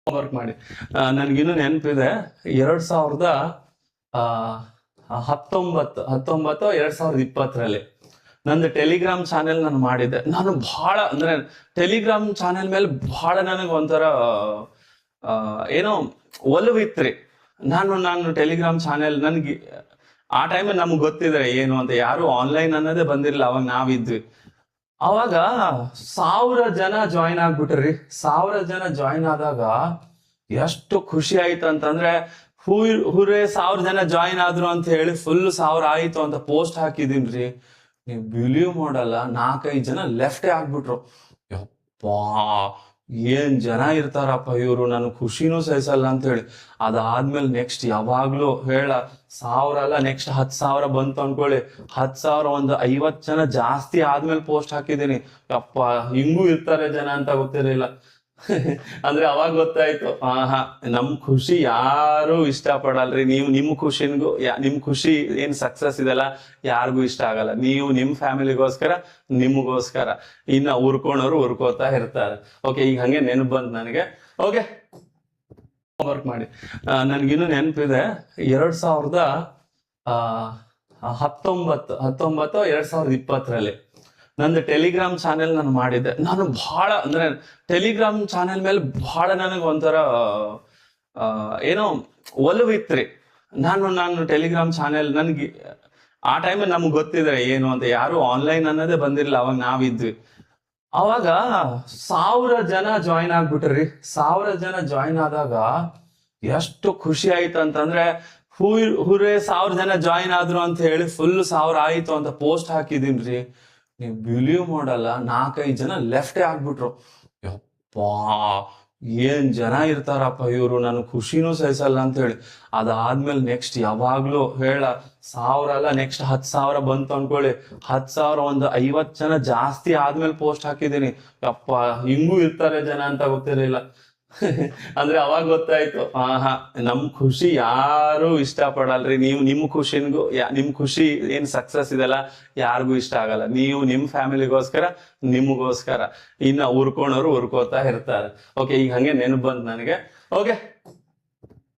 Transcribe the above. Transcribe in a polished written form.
Work ಮಾಡಿ ನನ್ಗಿನ್ನೂ ನೆನಪಿದೆ 2000 ಹತ್ತೊಂಬತ್ತು 2020ರಲ್ಲಿ ನಂದು ಟೆಲಿಗ್ರಾಮ್ ಚಾನೆಲ್ ನಾನು ಮಾಡಿದ್ದೆ. ನಾನು ಬಹಳ ಅಂದ್ರೆ ಟೆಲಿಗ್ರಾಮ್ ಚಾನೆಲ್ ಮೇಲೆ ಬಹಳ ನನಗೆ ಒಂಥರ ಏನೋ ಒಲವಿತ್ರಿ. ನಾನು ಟೆಲಿಗ್ರಾಮ್ ಚಾನೆಲ್ ನನಗೆ ಆ ಟೈಮಲ್ಲಿ ನಮ್ಗೆ ಗೊತ್ತಿದ್ರೆ ಏನು ಅಂತ, ಯಾರು ಆನ್ಲೈನ್ ಅನ್ನೋದೇ ಬಂದಿರಲಿಲ್ಲ. ಅವಾಗ ನಾವಿದ್ವಿ. ಅವಾಗ 1000 ಜನ ಜಾಯಿನ್ ಆಗ್ಬಿಟ್ರಿ. 1000 ಜನ ಜಾಯಿನ್ ಆದಾಗ ಎಷ್ಟು ಖುಷಿ ಆಯ್ತು ಅಂತಂದ್ರೆ, ಹುರೇ 1000 ಜನ ಜಾಯಿನ್ ಆದ್ರು ಅಂತ ಹೇಳಿ ಫುಲ್ 1000 ಆಯ್ತು ಅಂತ ಪೋಸ್ಟ್ ಹಾಕಿದೀನ್ರಿ. ನೀವು ಬಿಲೀವ್ ಮಾಡಲ್ಲ, 4-5 ಜನ ಲೆಫ್ಟೇ ಆಗ್ಬಿಟ್ರು. ಯಪ್ಪಾ, ಏನ್ ಜನ ಇರ್ತಾರಪ್ಪ ಇವ್ರು, ನನ್ ಖುಷಿನೂ ಸಹಿಸಲ್ಲ ಅಂತ ಹೇಳಿ. ಅದಾದ್ಮೇಲೆ ನೆಕ್ಸ್ಟ್ ಯಾವಾಗ್ಲೂ 1000 ಅಲ್ಲ, ನೆಕ್ಸ್ಟ್ 10,000 ಬಂತು ಅನ್ಕೊಳ್ಳಿ. 10,000 ಒಂದು 50 ಜನ ಜಾಸ್ತಿ ಆದ್ಮೇಲೆ ಪೋಸ್ಟ್ ಹಾಕಿದೀನಿ. ಯಪ್ಪ, ಹಿಂಗೂ ಇರ್ತಾರೆ ಜನ ಅಂತ ಗೊತ್ತಿರಲಿಲ್ಲ. ಅಂದ್ರೆ ಅವಾಗ ಗೊತ್ತಾಯ್ತು, ನಮ್ ಖುಷಿ ಯಾರು ಇಷ್ಟ ಪಡಲ್ರಿ. ನೀವು ನಿಮ್ ಖುಷಿ ಏನ್ ಸಕ್ಸಸ್ ಇದೆಲ್ಲ ಯಾರಿಗೂ ಇಷ್ಟ ಆಗಲ್ಲ. ನೀವು ನಿಮ್ ಫ್ಯಾಮಿಲಿಗೋಸ್ಕರ, ನಿಮಗೋಸ್ಕರ. ಇನ್ನ ಉರ್ಕೋಣವ್ರು ಉರ್ಕೋತಾ ಇರ್ತಾರೆ. ಓಕೆ, ಈಗ ಹಂಗೆ ನೆನಪು ಬಂತು ನನಗೆ. ಓಕೆ, ವರ್ಕ್ ಮಾಡಿ ನನ್ಗಿನ್ನೂ ನೆನಪಿದೆ 2020ರಲ್ಲಿ ನಂದು ಟೆಲಿಗ್ರಾಮ್ ಚಾನೆಲ್ ನಾನು ಮಾಡಿದ್ದೆ. ನಾನು ಬಹಳ ಅಂದ್ರೆ ಟೆಲಿಗ್ರಾಮ್ ಚಾನೆಲ್ ಮೇಲೆ ಬಹಳ ನನಗೆ ಒಂಥರ ಏನೋ ಒಲವಿತ್ರಿ. ನಾನು ಟೆಲಿಗ್ರಾಮ್ ಚಾನೆಲ್ ನನಗೆ ಆ ಟೈಮಲ್ಲಿ ನಮ್ಗೆ ಗೊತ್ತಿದ್ರೆ ಏನು ಅಂತ, ಯಾರು ಆನ್ಲೈನ್ ಅನ್ನೋದೇ ಬಂದಿರಲಿಲ್ಲ. ಅವಾಗ ನಾವಿದ್ವಿ. ಅವಾಗ 1000 ಜನ ಜಾಯಿನ್ ಆಗ್ಬಿಟ್ರಿ. 1000 ಜನ ಜಾಯಿನ್ ಆದಾಗ ಎಷ್ಟು ಖುಷಿ ಆಯ್ತು ಅಂತಂದ್ರೆ, ಹುರೇ 1000 ಜನ ಜಾಯಿನ್ ಆದ್ರು ಅಂತ ಹೇಳಿ ಫುಲ್ 1000 ಆಯ್ತು ಅಂತ ಪೋಸ್ಟ್ ಹಾಕಿದೀನ್ರಿ. ನೀವು ಬಿಲೀವ್ ಮಾಡಲ್ಲ, 4-5 ಜನ ಲೆಫ್ಟೇ ಆಗ್ಬಿಟ್ರು. ಯಪ್ಪಾ, ಏನ್ ಜನ ಇರ್ತಾರಪ್ಪ ಇವ್ರು, ನನ್ ಖುಷಿನೂ ಸಹಿಸಲ್ಲ ಅಂತ ಹೇಳಿ. ಅದಾದ್ಮೇಲೆ ನೆಕ್ಸ್ಟ್ ಯಾವಾಗ್ಲೂ 1000 ಅಲ್ಲ, ನೆಕ್ಸ್ಟ್ 10,000 ಬಂತು ಅನ್ಕೊಳ್ಳಿ. 10,000 ಒಂದು 50 ಜನ ಜಾಸ್ತಿ ಆದ್ಮೇಲೆ ಪೋಸ್ಟ್ ಹಾಕಿದೀನಿ. ಯಪ್ಪ, ಹಿಂಗೂ ಇರ್ತಾರೆ ಜನ ಅಂತ ಗೊತ್ತಿರಲಿಲ್ಲ. ಅಂದ್ರೆ ಅವಾಗ ಗೊತ್ತಾಯ್ತು, ನಮ್ ಖುಷಿ ಯಾರು ಇಷ್ಟ ಪಡಲ್ರಿ. ನೀವು ನಿಮ್ ಖುಷಿ ಏನ್ ಸಕ್ಸಸ್ ಇದೆಲ್ಲ ಯಾರಿಗೂ ಇಷ್ಟ ಆಗಲ್ಲ. ನೀವು ನಿಮ್ ಫ್ಯಾಮಿಲಿಗೋಸ್ಕರ, ನಿಮಗೋಸ್ಕರ. ಇನ್ನ ಉರ್ಕೋಣವ್ರು ಉರ್ಕೋತಾ ಇರ್ತಾರೆ. ಓಕೆ, ಈಗ ಹಂಗೆ ನೆನಪು ಬಂತು ನನಗೆ. ಓಕೆ.